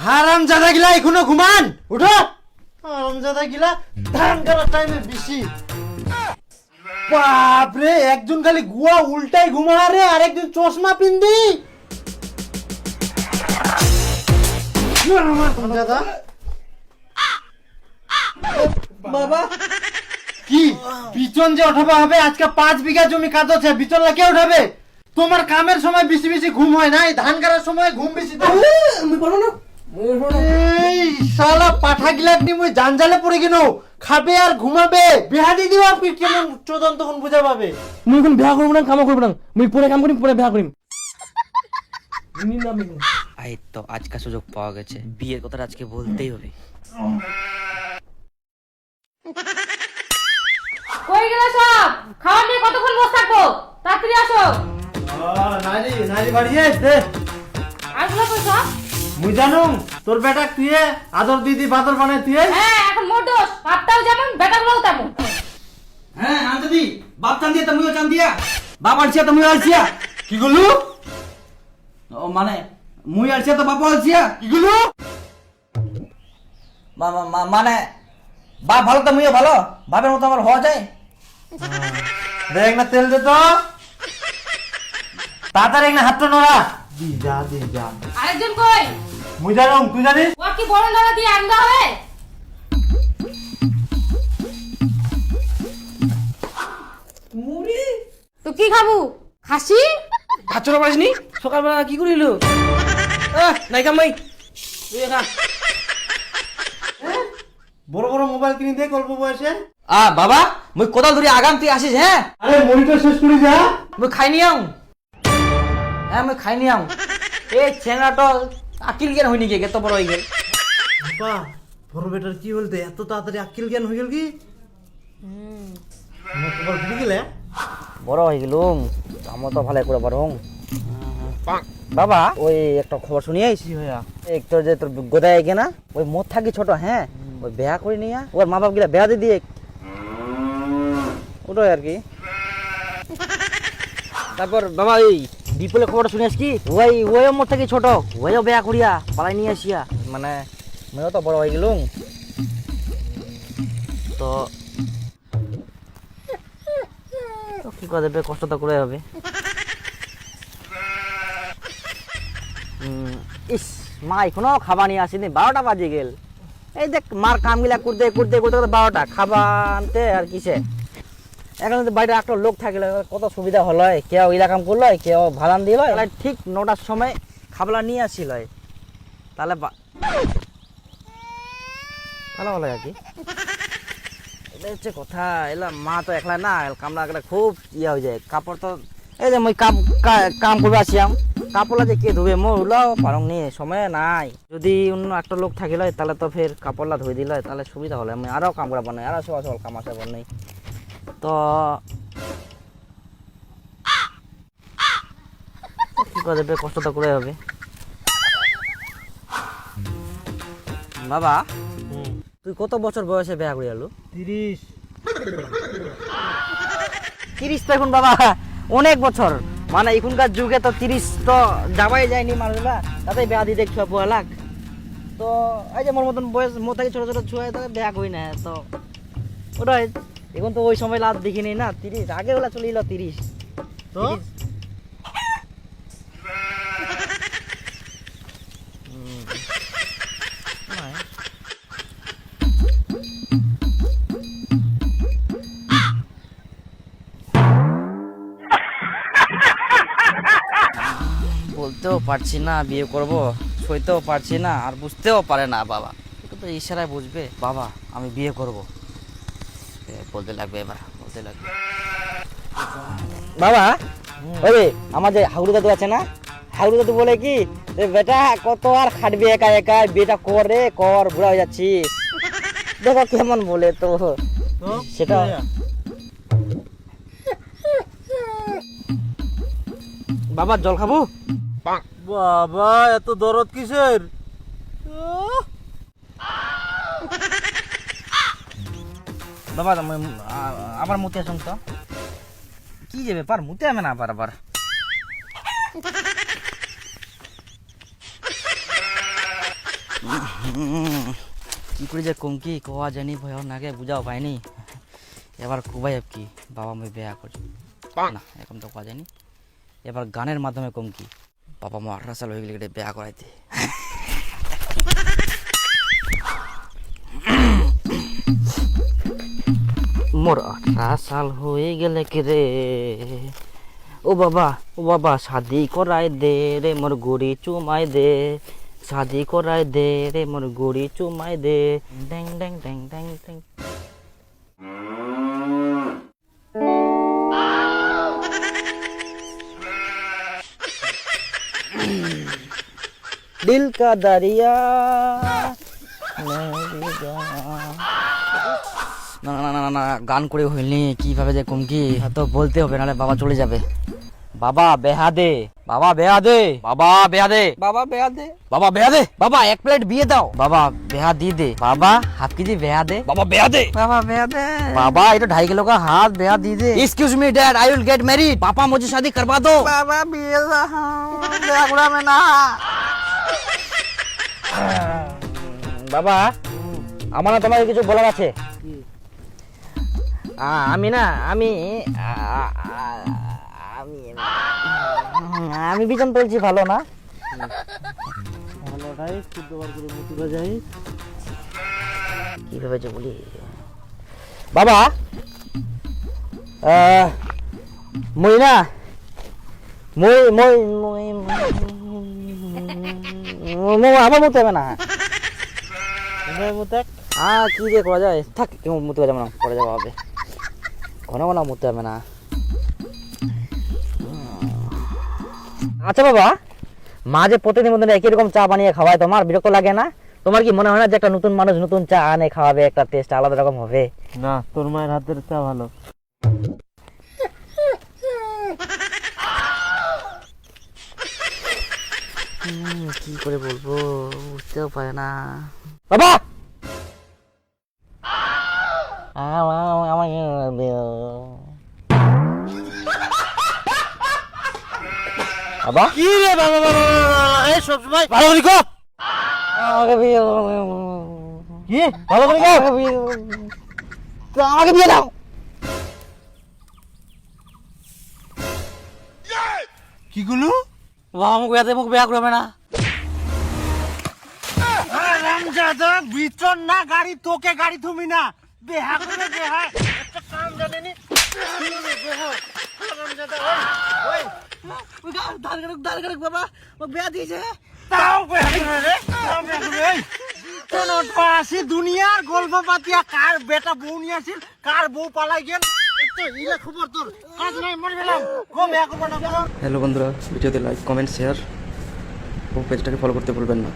হারামজাদা গিলা এখনো ঘুমান, উঠো। হারামজাদা গিলা ধান কাটার টাইমে বেশি। বাপরে, একজন খালি গুয়া উল্টাই ঘুমা রে, আরেকজন চশমা পিন্দি। হারামজাদা বাবা কি বিচন যে উঠাবে হবে? আজকে 5 বিঘা জমি কাটছে, বিচনলা কে উঠাবে? তোমার কামের সময় বেশি বেশি ঘুম হয় না, এই ধান কাটার সময় ঘুম বেশি। আমি পারবো না। এই শালা পাঠা গিলাক নি মুই জানজালে পড়ে গেল, খাবে আর ঘুমাবে। বিহাদি দিও আপনি কেমন চোদন তখন বুঝা পাবে। মুই কোন বিয়া করব না, কাম করব না। মুই পরে কাম করিম, পরে বিয়া করিম। এই তো আজকে সুযোগ পাওয়া গেছে, বিয়ের কথাটা আজকে বলতেই হবে। কই গেল সব? খাওয়া নিয়ে কতক্ষণ বসে থাকবো? তাড়াতাড়ি আসো। নারী নারী বাড়িয়ে দে। আসলো তো সব? মুই জানো তোর বেটা তুই আদর দিদি বাদর বানাই তুই। হ্যাঁ, এখন মোর দোষ। বাপটাও যেমন, বেটাগুলোও তেমন। হ্যাঁ আনতে বাপ চান দিয়া তুমিও চান দিয়া, বাপ আলছিয়া তুমিও আলছিয়া। কি গলু? ও মানে মুই আলছিয়া তো বাপ আলছিয়া। কি গলু? মানে বাপ ভালো তো মুইও ভালো, বাপের মতো আমার হওয়া যায়? দেখ না তেল দে তো, তাড়াতাড়ি না হাতটা নড়া। দি যা দি যা। আরেকজন কই? মুই জানো তুই জানিস? ও কি বড় নালা দিয়ে আনতে হবে? মুড়ি তো কি খাবো? খাসি? খাচ্ছরা পারিসনি? সকালবেলা কি করিল? নাই কামাই তুই খা। বড় বড় মোবাইল কিনে দে অল্প বয়সে। বাবা মুই কোদাল ধরে আগাম তুই আসিস। হ্যাঁ আরে মনিটা শেষ করে যা। মুই খাই নিয়াও। হ্যাঁ মুই খাই নিয়াও। এই ছেনাটা আকিল জ্ঞান হয়নি গে, এত বড় হয়ে গেল। বাহ, বড় বেটার কি বলতে এত তাড়াতাড়ি আক্কেল জ্ঞান হয়ে গেল কি? আমার খবর ফিরে গেলে বড় হয়ে গেলুম, আমার তো ভালো করে বড়। বাবা ওই একটা খবর শুনিয়েছ? এক তোর যে তোর গোদায় গে না, ওই মোট থাকি ছোট, হ্যাঁ ওই বেয়া করে নিয়া ওর মা বাপ গিলা বেয়া দিয়ে দিয়ে ওটাই আর কি। তারপর বাবা ওই বিপুলের খবরটা শুনিস কি? ওই ওই মোট থাকি ছোট, ওইও বেয়া করিয়া পালাই নিয়ে আসিয়া, মানে মেয়েও তো বড় হয়ে গেলুম। তো কি করে দেবে, কষ্ট তো করে হবে। ইস মা এখনো খাবার নিয়ে আসেনি, 12টা বাজে গেল। এই দেখ মার কামগুলা করতে করতে করতে 12টা খাবার আনতে আর কিসে। এখন যদি বাইরে একটা লোক থাকলে কত সুবিধা হলো, কেউ ইলা কাম করলো, কেউ ভাড়ান দিল, ঠিক 9টার সময় খাবলা নিয়ে আসিল, তাহলে ভালো হলো আর কি। এটা হচ্ছে কথা। এলা মা তো একলা না, কামলা একলা খুব ইয়ে হয়ে যায়। কাপড় তো এই যে মই কাম করবে আসিয়াম, কাপড়লা যে কে ধুবে মোর ওলাও পারং নি, সময় নাই। যদি অন্য একটা লোক থাকিল তাহলে তো ফের কাপড়লা ধুয়ে দিল, তাহলে সুবিধা হলো। আমি আরও কাম করাবার নাই, আরও সকাল সকাল কাম আসা নেই। তো কি করে দেবে, কষ্ট তো করে হবে। বাবা তুই কত বছর বয়সে বিয়া করে আলু? 30। 30 তো এখন বাবা অনেক বছর, মানে এখনকার যুগে তো 30 তো যাবাই যায়নি মানুষরা, তাতে বিয়া দিয়ে দেখছো পোয়া লাগ। তো এই যে মোর মতন বয়স, মোর থেকে ছোট ছোট ছুঁয়ে তাহলে বিয়া করি না। তো ওটাই এখন তো ওই সময় লাভ দেখিনি না, 30 আগে ওলা চলে এলো 30 তো বলতেও পারছি না বিয়ে করব, সইতেও পারছি না, আর বুঝতেও পারে না বাবা। একটু তো ইশারায় বুঝবে। বাবা আমি বিয়ে করব, বলতে লাগবে, এবার বলতে লাগবে। বাবা ওই আমার যে হাউড়ু দাদু আছে না, হাউড়ু দাদু বলে কি, বেটা কত আর খাটবি একা একা, বিয়েটা করে কর, বুড়া হয়ে যাচ্ছিস। দেখো কেমন বলে তো সেটা। বাবা জল খাবো? বাবা এত দরদ কিসের? বাবা আবার মুতে আসুন তো, কি যে ব্যাপার, মুতে আমি না আবার আবার। কি করে যে কম কি কোয়া জানি ভয় নাকে বুঝাও পাইনি এবার কুবাই কি বাবা মই বেয়া করছি না এখন তো কোয়া জানি এবার গানের মাধ্যমে কম কি বাবা মা 18 সাল হয়ে গেলে বেয়া করাইতে মোর 18 সাল হয়ে গেলে কে রে ও বাবা শাদি করাই দে রে মোর গুড়ি চুমাই দে শাদি করাই দে রে মোর গুড়ি চুমাই দে ড্যাং ড্যাং ড্যাং ড্যাং ড্যাং দিল কা দরিয়া না না না না গান করে হইনি কিভাবে যে কমকি তো বলতে হবে নাহলে বাবা চলে যাবে বাবা বেহা দে বাবা বেহা দে বাবা বেহা দে বাবা বেহা দে বাবা বেহা দে বাবা এক প্লেট বিয়ে দাও বাবা বেহা दी दे बाबा हाफ केजी बेहा दे बाबा बेहा दे बाबा बेहा दे बाबा ये तो 2.5 किलो का हाथ बेहा दी दे excuse me dad I will get married पापा मुझे शादी करवा दो बाबा बिया बेगुड़ा में ना বাবা আমার না তোমাকে কিছু বলার আছে আমি না আমি আমি বিজন বলছি ভালো না ভালোটাই শুদ্ধবার করে মুতি বাজাই কিভাবে যে বলি বাবা মই না মই মই মই মই আমার মতো হবে না কি যে করা যায় থাক কেমন মুতে যাবে না পরে যাওয়া হবে ঘন ঘন মুতে হবে না আচ্ছা বাবা মা যে প্রতিদিন মতন একই রকম চা বানিয়ে খাওয়ায় তোমার বিরক্ত লাগে না তোমার কি মনে হয় না যে একটা নতুন মানুষ নতুন চা আনে খাওয়াবে একটা টেস্ট আলাদা রকম হবে না তোর মায়ের হাতের চা ভালো কি করে বলবো বুঝতেও পারে না বাবা বাবা কি রে বাবা বাবা এই সব সময় ভালো করে কর আমাকে বিয়ে কি ভালো করে কর আমাকে বিয়ে দাও কি গুলো বাবা মুখ বেয়া করবে না রামজাদা বিচন না গাড়ি তোকে গাড়ি তুমি না বেহা করে বেহা একটা কাম জানেনি রামজাদা ওই বাবা বেয়া দিয়েছে তাও বেহা করে রে তাও বেহা করে এই কোন পাশি দুনিয়ার গল্প পাতিয়া কার বেটা বউ নিয়ে আসিল কার বউ পালাই গেল তো ইলা খবর তোর কাজ নাই মরে গেলাম গো বেহা করব না হ্যালো বন্ধুরা ভিডিওতে লাইক কমেন্ট শেয়ার ও পেজটাকে ফলো করতে ভুলবেন না